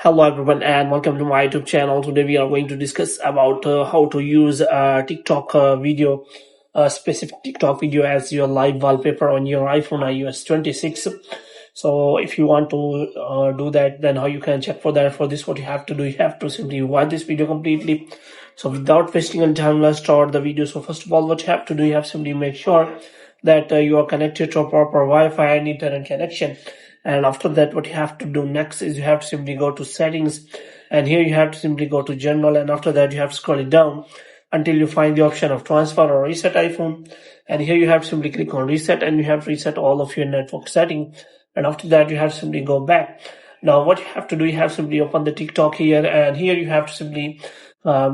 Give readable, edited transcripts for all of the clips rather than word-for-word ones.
Hello everyone and welcome to my YouTube channel. Today we are going to discuss about how to use TikTok video, specific TikTok video as your live wallpaper on your iPhone iOS 26. So if you want to do that, then how you can check for that. For this, what you have to do, you have to simply watch this video completely. So without wasting any time, let's start the video. So first of all, what you have to do, you have to simply make sure that you are connected to a proper Wi-Fi and internet connection. And after that, what you have to do next is you have to simply go to settings, and here you have to simply go to general, and after that you have to scroll it down until you find the option of transfer or reset iPhone. And here you have to simply click on reset, and you have to reset all of your network setting. And after that you have to simply go back. Now what you have to do, you have to simply open the TikTok here, and here you have to simply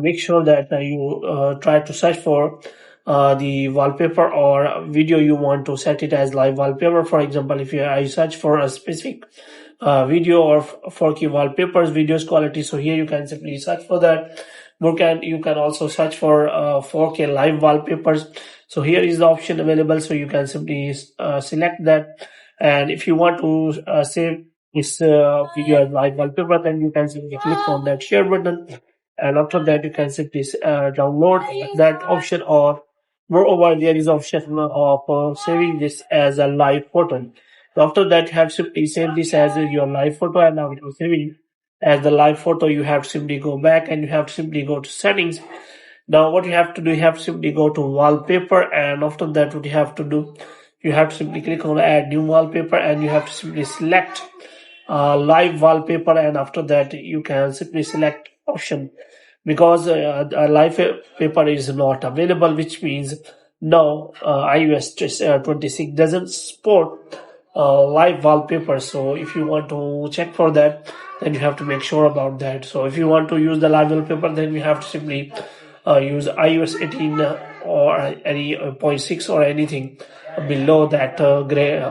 make sure that you try to search for the wallpaper or video you want to set it as live wallpaper. For example, if I search for a specific video or 4K wallpapers videos quality, so here you can simply search for that. You can also search for 4K live wallpapers. So here is the option available, so you can simply select that. And if you want to save this video as live wallpaper, then you can simply click on that share button, and after that you can simply download that option, or moreover there is option of saving this as a live photo. So after that you have to simply save this as your live photo, and now it will save it as the live photo. You have to simply go back and you have to simply go to settings. Now what you have to do, you have to simply go to wallpaper, and after that what you have to do, you have to simply click on add new wallpaper, and you have to simply select live wallpaper, and after that you can simply select option, because a live paper is not available, which means now iOS 26 doesn't support live wallpaper. So if you want to check for that, then you have to make sure about that. So if you want to use the live wallpaper, then you have to simply use iOS 18 or any point 6 or anything below that gray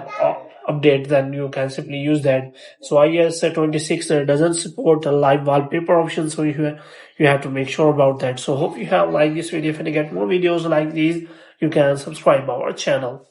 update, then you can simply use that. So iOS 26 doesn't support a live wallpaper option, so you have to make sure about that. So hope you have liked this video. If you get more videos like these, you can subscribe our channel.